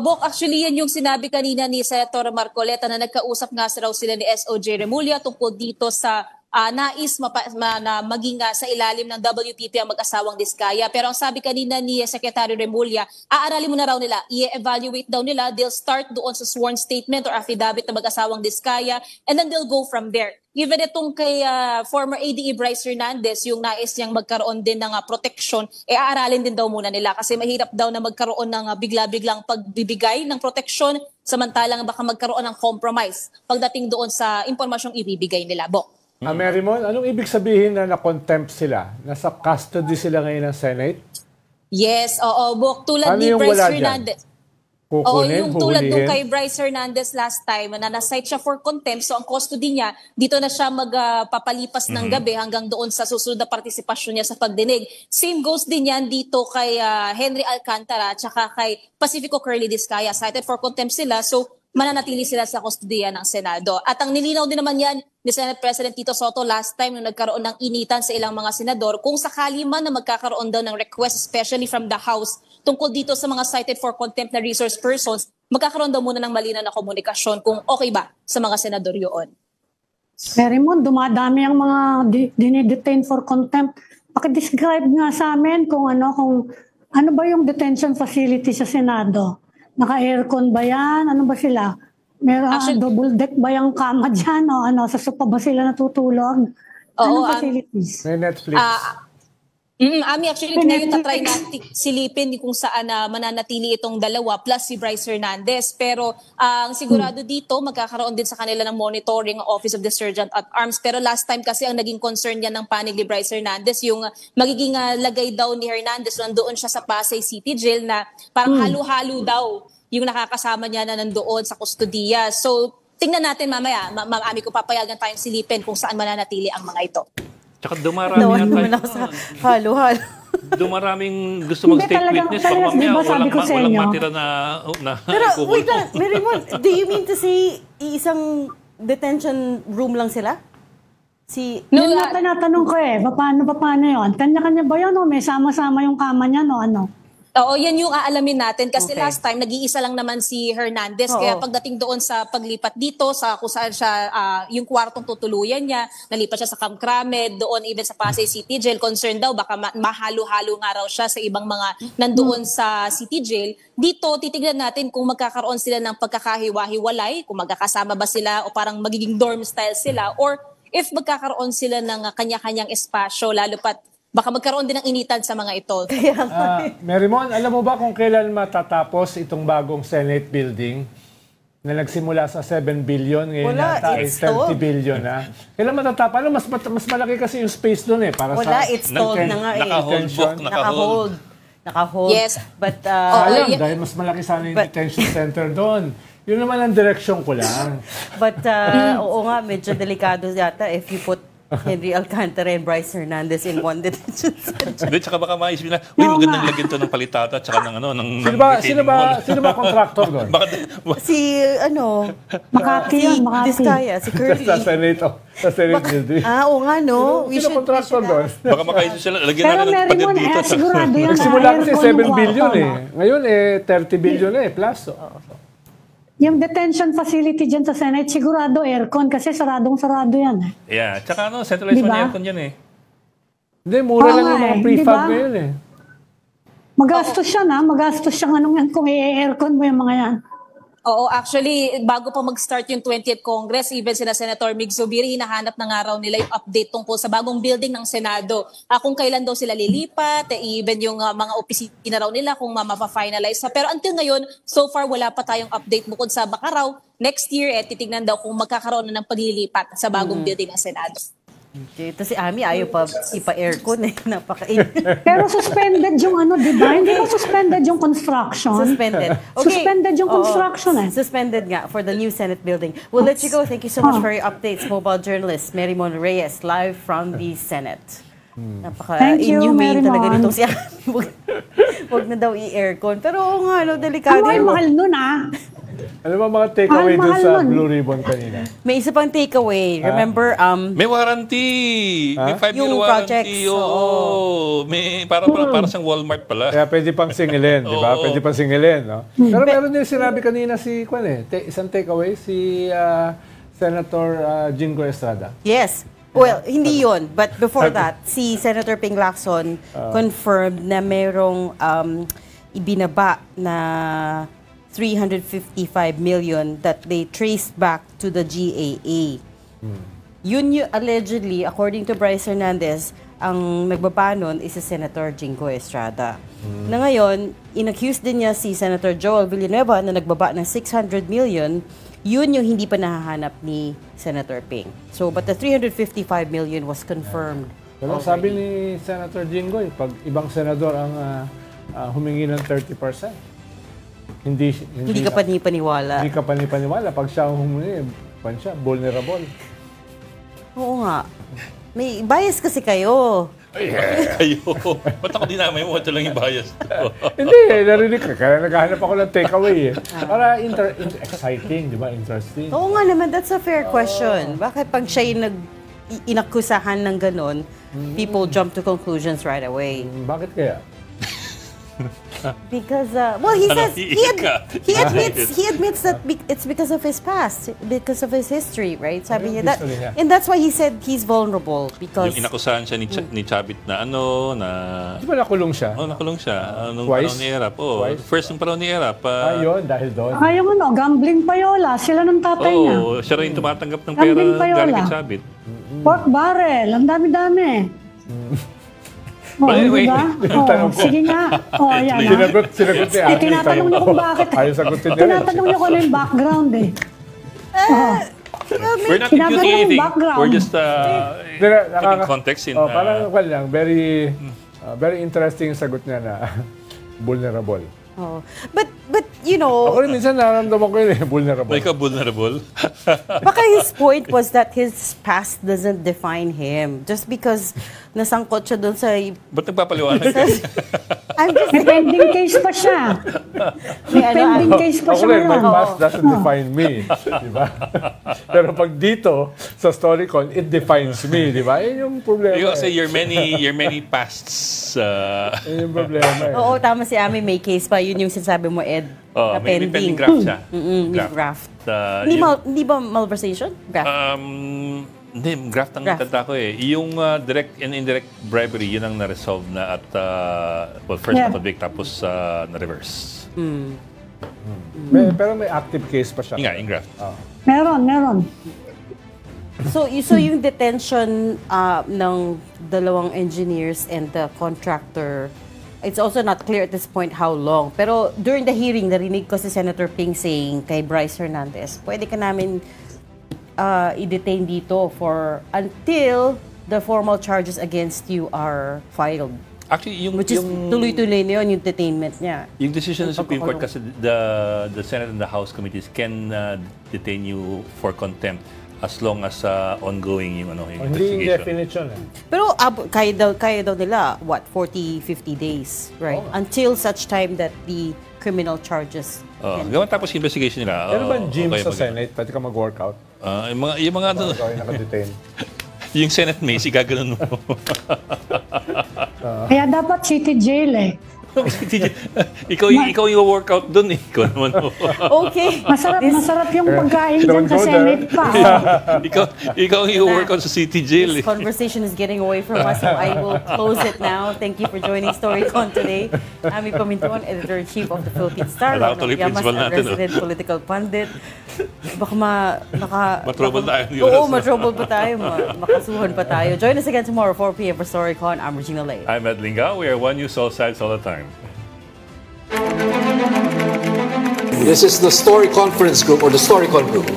Speaker 10: Bok, actually yan yung sinabi kanina ni Senator Marcoleta na nagkausap nga raw sila ni SOJ Remulla tungkol dito sa nais na maging sa ilalim ng WPP ang mag-asawang Diskaya. Pero ang sabi kanina ni Secretary Remulla, aaralin mo na raw nila, i-evaluate daw nila, they'll start doon sa sworn statement or affidavit ng mag-asawang Diskaya and then they'll go from there. Even itong kay former ADE Bryce Hernandez, yung nais niyang magkaroon din ng protection, aaralin din daw muna nila kasi mahirap daw na magkaroon ng bigla-biglang pagbibigay ng protection samantalang baka magkaroon ng compromise pagdating doon sa impormasyong ibibigay nila. Bok.
Speaker 7: Merimon, anong ibig sabihin na na-contempt sila? Nasa custody sila ngayon ng Senate?
Speaker 10: Yes, oo, Bok. Tulad ni Bryce Hernandez.
Speaker 7: Kukunin,
Speaker 10: yung tulad nung
Speaker 7: huhulihin?
Speaker 10: kay Bryce Hernandez last time na na-cite siya for contempt. So ang custody niya, dito na siya magpapalipas ng gabi hanggang doon sa susunod na partisipasyon niya sa pagdinig. Same goes din yan dito kay Henry Alcantara at saka kay Pacifico Curly Diskaya. Cited for contempt sila. So mananatili sila sa kustodiya ng Senado. At ang nilinaw din naman yan ni Senate President Tito Soto last time nung nagkaroon ng initan sa ilang mga senador kung sakali man na magkakaroon daw ng request especially from the House tungkol dito sa mga cited for contempt na resource persons, magkakaroon daw muna ng malinaw na komunikasyon kung okay ba sa mga senador yun.
Speaker 8: Merimon, dumadami ang mga dinidetain for contempt. Paki-describe nga sa amin kung ano ba yung detention facility sa Senado. Naka-aircon ba yan? Ano ba sila? Meron double deck ba yung kama dyan? O sa sopa ba sila natutulog? Anong facilities?
Speaker 7: May Netflix.
Speaker 10: Actually, ngayon na-try natin silipin kung saan mananatili itong dalawa plus si Bryce Hernandez. Pero ang sigurado dito, magkakaroon din sa kanila ng monitoring Office of the Sergeant at Arms. Pero last time kasi ang naging concern niya ng panig ni Bryce Hernandez, yung magiging lagay daw ni Hernandez nandoon siya sa Pasay City Jail na parang halo-halo daw yung nakakasama niya na nandoon sa kustodiya. So, tingnan natin mamaya. Mami ko papayagan tayong silipin kung saan mananatili ang mga ito.
Speaker 2: Tsaka dumarami
Speaker 3: halo-halo.
Speaker 2: Dumaraming gusto mag-state witness. Baka mamaya walang matira na
Speaker 3: Pero wait lang, Merimon, do you mean to say isang detention room lang sila?
Speaker 8: Yun na tinatanong ko paano yun? Kanya-kanya ba yun o may sama-sama yung kama niya ano?
Speaker 10: Oo, yan yung aalamin natin kasi last time nag-iisa lang naman si Hernandez. Kaya pagdating doon sa paglipat dito sa kung saan siya yung kwartong tutuluyan niya, nalipat siya sa Camp Crame, doon even sa Pasay City Jail, concerned daw baka mahalo-halo nga raw siya sa ibang mga nandoon sa City Jail. Dito titignan natin kung magkakaroon sila ng pagkakahiwa-hiwalay, kung magkakasama ba sila o parang magiging dorm style sila or if magkakaroon sila ng kanya-kanyang espasyo lalo pat baka magkaroon din ng initan sa mga ito.
Speaker 7: Merimon, alam mo ba kung kailan matatapos itong bagong Senate building na nagsimula sa 7 billion, ngayon nata ay 30 billion na? Kailan matatapos? Mas malaki kasi yung space doon para
Speaker 3: it's stalled na nga Naka-hold.
Speaker 10: Yes.
Speaker 3: But,
Speaker 7: dahil mas malaki sana yung detention center doon. Yun naman ang direksyon ko lang.
Speaker 3: But, oo nga, medyo delikado yata if you put Henry Alcantara and Bryce Hernandez in one detention center.
Speaker 2: Hindi, tsaka baka maisipin na, magandang lagyan to ng palitata tsaka ng
Speaker 7: Sino ba contractor doon?
Speaker 8: Makati yun, Makati.
Speaker 3: Diskaya, si Curly.
Speaker 7: Sa Senate building.
Speaker 3: Oo nga, no?
Speaker 7: Sino contractor doon?
Speaker 2: Baka makaisip sila, lagyan
Speaker 8: Pero
Speaker 2: natin ng pader dito.
Speaker 8: sigurado yan.
Speaker 7: Nagsimula kasi 7 billion Ngayon 30 billion plus.
Speaker 8: Yung detention facility dyan sa Senate, sigurado aircon kasi saradong-sarado yan.
Speaker 2: Yeah, tsaka centralized man aircon yan
Speaker 7: Hindi, mura lang yung mga prefab ngayon
Speaker 8: Magastos siya magastos siya kung i-aircon mo yung mga yan.
Speaker 10: Oo, actually, bago pa mag-start yung 20th Congress, even sina Senator Mig Zubiri, hinahanap na nga raw nila yung update tungkol sa bagong building ng Senado. Kung kailan daw sila lilipat, even yung mga opisina raw nila kung mapa-finalize. Pero until ngayon, so far wala pa tayong update bukod sa baka raw next year, titignan daw kung magkakaroon na ng paglilipat sa bagong building ng Senado.
Speaker 3: Okay. Ito si Ami, ayaw pa ipa-aircon eh. Napakainit.
Speaker 8: Pero suspended yung di ba? Hindi ba suspended yung construction?
Speaker 3: Suspended. Okay.
Speaker 8: Suspended yung construction
Speaker 3: Suspended nga for the new Senate building. We'll let you go. Thank you so much for your updates, mobile journalist Mary Mon Reyes, live from the Senate.
Speaker 8: Thank you,
Speaker 3: Napaka-inhumane
Speaker 8: Mary
Speaker 3: talaga
Speaker 8: Mon.
Speaker 3: nitong si Ami. Huwag na daw i-aircon. Pero nga, delikado.
Speaker 8: Ang mahal nun
Speaker 7: Ano ba mga takeaway
Speaker 8: Ang
Speaker 7: dun
Speaker 8: mahal
Speaker 7: sa
Speaker 8: nun.
Speaker 7: Blue Ribbon kanina?
Speaker 3: May isa pang takeaway. Remember,
Speaker 2: May warranty. May 5-year
Speaker 3: Yung
Speaker 2: warranty.
Speaker 3: projects,
Speaker 2: Oo. May, para siyang Walmart pala.
Speaker 7: Kaya pwede pang singilin, di ba?
Speaker 2: Oo.
Speaker 7: Pwede pang singilin, no? Pero meron din sinabi kanina si isang takeaway, si Senator Jingo Estrada.
Speaker 3: yes. Well, hindi yun. But before that, si Senator Ping Lacson confirmed na merong ibinaba na 355 million that they traced back to the GAA. Yun allegedly, according to Bryce Hernandez, ang nagbaba nun is si Senator Jingo Estrada. Na ngayon, inaccuse din niya si Senator Joel Villanueva na nagbaba ng 600 million. Yun yung hindi pa nahahanap ni Senator Ping. So, but the 355 million was confirmed.
Speaker 7: Pero sabi ni Senator Jingoy, pag ibang senador ang humingi ng 30%, hindi
Speaker 3: Hindi ka panipaniwala.
Speaker 7: Hindi ka panipaniwala. Pag siya ang humingi, siya, vulnerable.
Speaker 3: Oo nga. May bias kasi kayo.
Speaker 2: Kayo. Ba't ako dinamay mo? Ito lang yung bias ko.
Speaker 7: Hindi, narinig ka. Kaya naghahanap ako ng takeaway Para exciting, di ba? Interesting.
Speaker 3: Oo nga naman, that's a fair question. Bakit pag siya yung inakusahan ng ganon, people jump to conclusions right away?
Speaker 7: Bakit kaya?
Speaker 3: Because, well, he says, he admits that it's because of his past, because of his history, right? Sabi niya, and that's why he said he's vulnerable, because...
Speaker 2: Yung inakusahan siya ni Chavit na
Speaker 7: Di ba nakulong siya?
Speaker 2: Oo, nakulong siya. Nung
Speaker 7: Twice?
Speaker 2: panahon ni Erap.
Speaker 7: Twice?
Speaker 2: First nung panahon ni Erap.
Speaker 7: Ayun, dahil doon.
Speaker 8: Yung gambling payola, sila ng tatay niya.
Speaker 2: Oo, siya rin tumatanggap ng pera
Speaker 8: Gambling payola.
Speaker 2: galing kay Chavit.
Speaker 8: Pork barrel, ang dami-dami.
Speaker 2: Anyway,
Speaker 8: sige nga. Yan.
Speaker 7: Sinagot ni Ate.
Speaker 8: Tinatanong niyo kung bakit.
Speaker 7: Ayaw sagutin niya.
Speaker 8: Tinatanong niyo kung ano yung background
Speaker 2: We're not confusing anything.
Speaker 8: Background.
Speaker 2: We're just putting context in...
Speaker 7: parang lang, very interesting yung sagot niya na vulnerable.
Speaker 3: Oh. But you know...
Speaker 7: Ako rin minsan nararamdaman ko yun vulnerable.
Speaker 2: Ikaw vulnerable?
Speaker 3: Baka his point was that his past doesn't define him. Just because nasangkot siya doon sa...
Speaker 2: Ba't nagpapaliwanag ka?
Speaker 8: May pending case pa siya. May pending case pa
Speaker 7: Ako
Speaker 8: siya.
Speaker 7: rin, my past doesn't define me. Diba? Pero pag dito, sa StoryCon, it defines me. Diba? Yun yung problema.
Speaker 2: You say your many pasts.
Speaker 7: Yun yung problema.
Speaker 3: Oo, tama si Ami, may case pa. Yun yung sinasabi mo, Ed. Na
Speaker 2: may pending graft siya.
Speaker 3: May graft. Hindi ba malversation? Graft?
Speaker 2: Hindi, graft ang tanda ko Yung direct and indirect bribery, yun ang na-resolve na at first na-convict tapos na-reverse.
Speaker 7: Pero may active case pa siya.
Speaker 2: Yung graft.
Speaker 8: Meron.
Speaker 3: So yung detention ng dalawang engineers and the contractor, it's also not clear at this point how long. Pero during the hearing, narinig ko si Senator Ping saying kay Bryce Hernandez, pwede ka namin i-detain dito until the formal charges against you are filed.
Speaker 2: Actually,
Speaker 3: which is tuloy-tuloy na yun, yung detainment niya.
Speaker 2: Yung decision ng Supreme Court kasi the Senate and the House committees can detain you for contempt as long as ongoing yung investigation.
Speaker 7: Hindi definition
Speaker 3: Pero kaya daw nila, 40-50 days, right? Until such time that the criminal charges
Speaker 2: gawan tapos investigation nila.
Speaker 7: Pero ba gym sa Senate? Pwede ka mag-workout?
Speaker 2: Yung mga
Speaker 7: naka-detain.
Speaker 2: Yung Senate maze, igaganon mo.
Speaker 8: Kaya dapat city jail
Speaker 2: Ikaw yung workout dun Ikaw naman mo.
Speaker 3: Okay.
Speaker 8: Masarap yung pagkain dyan sa Senate pa.
Speaker 2: Ikaw yung workout sa City Jail.
Speaker 3: This conversation is getting away from us, so I will close it now. Thank you for joining StoryCon today. Ami Pamintuan, Editor-in-Chief of the Philippine Star. Yamas, resident political pundit. Baka
Speaker 2: matrouble tayo.
Speaker 3: Oo, matrouble pa tayo. Makasuhan pa tayo. Join us again tomorrow, 4 p.m. for StoryCon. I'm Regina Lay.
Speaker 2: I'm Ed Linga. We are One News, all sides, all the time.
Speaker 11: This is the Story Conference Group or the StoryCon Group.